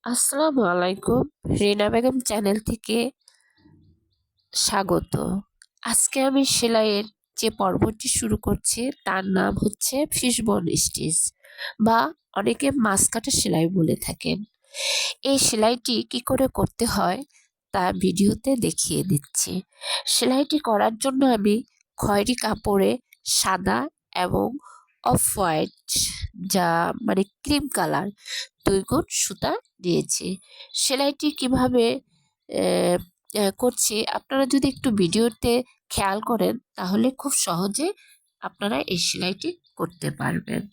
আসসালামু আলাইকুম। রিনা বেগম চ্যানেল থেকে স্বাগত। আজকে আমি সেলাইয়ের যে পর্বটি শুরু করছি তার নাম হচ্ছে ফিশবোন স্টিচ বা অনেকে মাছ কাটা সেলাই বলে থাকেন। এই সেলাইটি কি করে করতে হয় তা ভিডিওতে দেখিয়ে দিচ্ছি। সেলাইটি করার জন্য আমি খয়েরি কাপড়ে সাদা এবং অফ হোয়াইট, যা মানে ক্রিম কালার, 2 গুণ সুতা দিয়েছি। সেলাইটি কিভাবে করছি আপনারা যদি একটু ভিডিওতে খেয়াল করেন তাহলে খুব সহজে আপনারা এই সেলাইটি করতে পারবেন।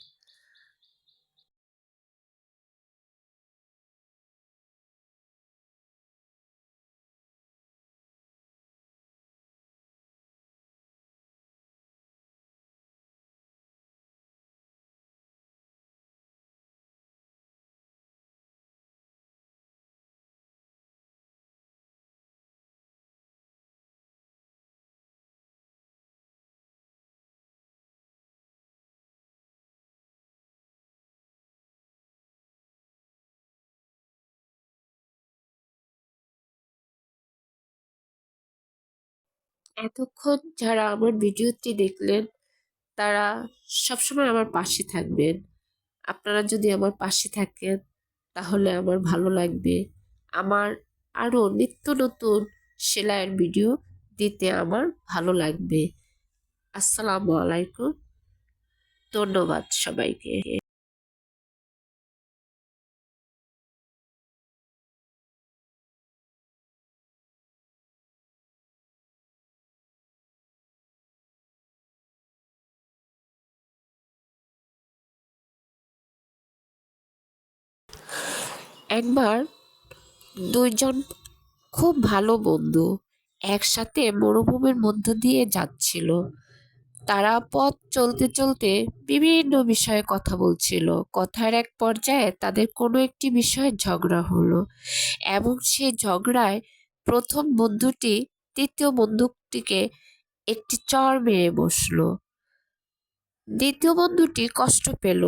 এতক্ষণ যারা আমার ভিডিওটি দেখলেন তারা সবসময় আমার পাশে থাকবেন। আপনারা যদি আমার পাশে থাকেন তাহলে আমার ভালো লাগবে। আমার আরো নিত্য নতুন সেলাইয়ের ভিডিও দিতে আমার ভালো লাগবে। আসসালামু আলাইকুম। ধন্যবাদ সবাইকে। একবার দুইজন খুব ভালো বন্ধু একসাথে মরুভূমির মধ্য দিয়ে যাচ্ছিল। তারা পথ চলতে চলতে বিভিন্ন বিষয়ে কথা বলছিল। কথার এক পর্যায়ে তাদের কোনো একটি বিষয়ে ঝগড়া হলো এবং সেই ঝগড়ায় প্রথম বন্ধুটি তৃতীয় বন্ধুটিকে একটি চড় মেরে বসলো। দ্বিতীয় বন্ধুটি কষ্ট পেল,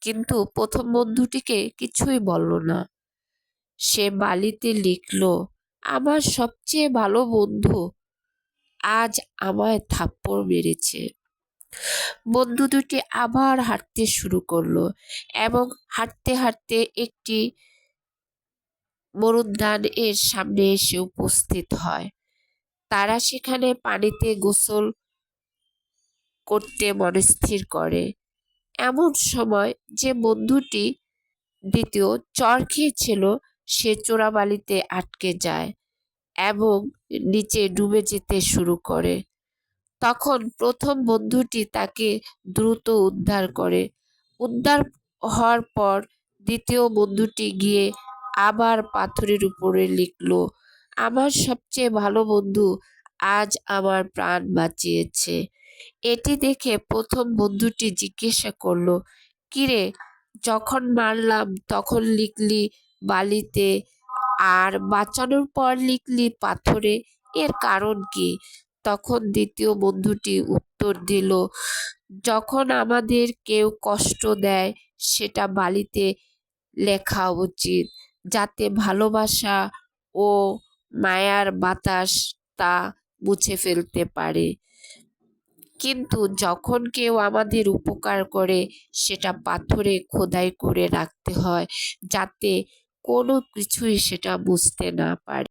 কিন্তু প্রথম বন্ধুটিকে কিছুই বলল না। সে বালিতে লিখল, আমার সবচেয়ে ভালো বন্ধু আজ আমায় থাপ্পড় মেরেছে। বন্ধু দুটি আবার হাঁটতে শুরু করলো এবং হাঁটতে হাঁটতে একটি মরুদ্যান এর সামনে এসে উপস্থিত হয়। তারা সেখানে পানিতে গোসল করতে মনস্থির করে। এমন সময় যে বন্ধুটি দ্বিতীয় চর খেয়েছিল সে চোরাবালিতে আটকে যায় এবং নিচে ডুবে যেতে শুরু করে। তখন প্রথম বন্ধুটি তাকে দ্রুত উদ্ধার করে। উদ্ধার হওয়ার পর দ্বিতীয় বন্ধুটি গিয়ে আবার পাথরের উপরে লিখল, আমার সবচেয়ে ভালো বন্ধু আজ আমার প্রাণ বাঁচিয়েছে। এটি দেখে প্রথম বন্ধুটি জিজ্ঞাসা করলো, কিরে, যখন মারলাম তখন লিখলি বালিতে, আর বাঁচানোর পর লিখলি পাথরে, এর কারণ কি? তখন দ্বিতীয় বন্ধুটি উত্তর দিল, যখন আমাদের কেউ কষ্ট দেয় সেটা বালিতে লেখা উচিত, যাতে ভালোবাসা ও মায়ার বাতাস তা মুছে ফেলতে পারে। কিন্তু যখন কেউ আমাদের উপকার করে সেটা পাথরে খোদাই করে রাখতে হয়, যাতে কোনো কিছুই সেটা বুঝতে না পারে।